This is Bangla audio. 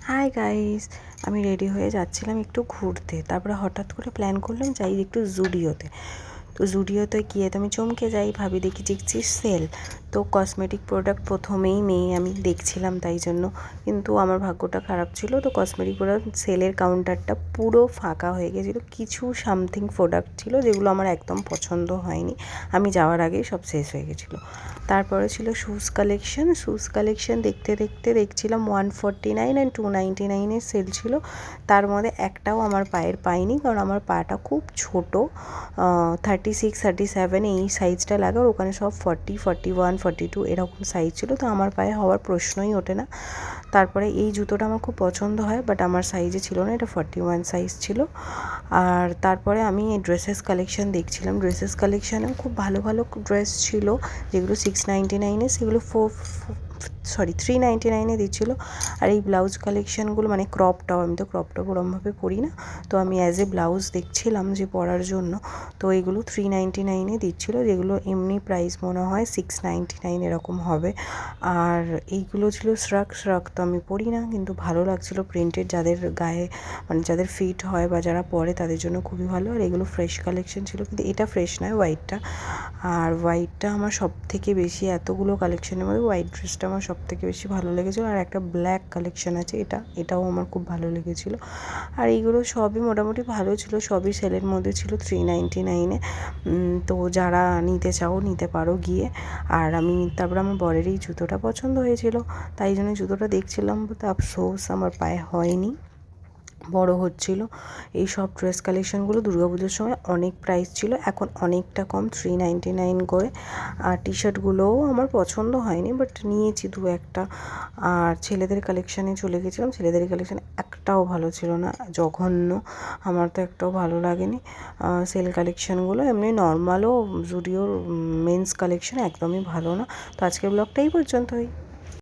হাই গাইস, আমি রেডি হয়ে যাচ্ছিলাম একটু ঘুরতে। তারপরে হঠাৎ করে প্ল্যান করলাম যাই একটু জুডিওতে। তো জুডিওতে গিয়ে তো আমি চমকে যাই, ভাবি দেখছি সেল। তো কসমেটিক প্রোডাক্ট প্রথমেই নেই আমি দেখছিলাম, তাই জন্য। কিন্তু আমার ভাগ্যটা খারাপ ছিল, তো কসমেটিক প্রোডাক্ট সেলের কাউন্টারটা পুরো ফাঁকা হয়ে গেছিলো। কিছু সামথিং প্রোডাক্ট ছিল যেগুলো আমার একদম পছন্দ হয়নি, আমি যাওয়ার আগেই সব শেষ হয়ে গেছিলো। তারপরে ছিল শ্যুজ কালেকশন দেখতে দেখতে দেখছিলাম 149 অ্যান্ড 299 সেল ছিল। তার মধ্যে একটাও আমার পায়ের পাইনি, কারণ আমার পাটা খুব ছোটো, 36, 37 এই সাইজটা লাগে, আর ওখানে সব 40, 41, 42 এরকম সাইজ ছিল, তো আমার পায়ে হওয়ার প্রশ্নই ওঠে না। তারপরে এই জুতোটা আমার খুব পছন্দ হয়, বাট আমার সাইজে ছিল না, এটা 41 সাইজ ছিল। আর তারপরে আমি এই ড্রেসেস কালেকশন দেখছিলাম, ড্রেসেস কালেকশানেও খুব ভালো ভালো ড্রেস ছিল, যেগুলো 699 সেগুলো 399 দিচ্ছিলো। আর এই ব্লাউজ কালেকশানগুলো মানে ক্রপ টপ, আমি তো ক্রপ টপ ওরমভাবে পরি না, তো আমি অ্যাজ এ ব্লাউজ দেখছিলাম যে পরার জন্য। তো এইগুলো 399 দিচ্ছিলো, যেগুলো এমনি প্রাইস মনে হয় 699 এরকম হবে। আর এইগুলো ছিল শ্রাক, তো আমি পরি না, কিন্তু ভালো লাগছিলো প্রিন্টেড, যাদের গায়ে মানে যাদের ফিট হয় বা যারা পরে তাদের জন্য খুবই ভালো। আর এগুলো ফ্রেশ কালেকশন ছিল, কিন্তু এটা ফ্রেশ নয়, হোয়াইটটা। আর হোয়াইটটা আমার সব থেকে বেশি, এতগুলো কালেকশনের মধ্যে হোয়াইট ড্রেসটা আমার সব থেকে বেশি ভালো লেগেছিলো। আর একটা ব্ল্যাক কালেকশন আছে, এটাও আমার খুব ভালো লেগেছিলো। আর এইগুলো সবই মোটামুটি ভালো ছিল, সবই সেলের মধ্যে ছিল 399-এ। তো যারা নিতে চাও নিতে পারো গিয়ে। আর আমি তারপরে আমার বরের এই জুতোটা পছন্দ হয়েছিল, তাই জন্য জুতোটা দেখছিলাম, তো আফসোস আমার পায়ে হয়নি, বড় হচ্ছিল। এই সব ড্রেস কালেকশনগুলো দুর্গাপুজোর সময় অনেক প্রাইস ছিল, এখন অনেকটা কম, 399 করে। আর টি শার্টগুলোও আমার পছন্দ হয়নি, বাট নিয়েছি দু একটা। আর ছেলেদের কালেকশানে চলে গেছিলাম, ছেলেদের কালেকশান একটাও ভালো ছিল না, জঘন্য, আমার তো একটাও ভালো লাগেনি। সেল কালেকশানগুলো এমনি নর্মালও, জুডিওর মেন্স কালেকশান একদমই ভালো না। তো আজকের ব্লগটা এই পর্যন্তই।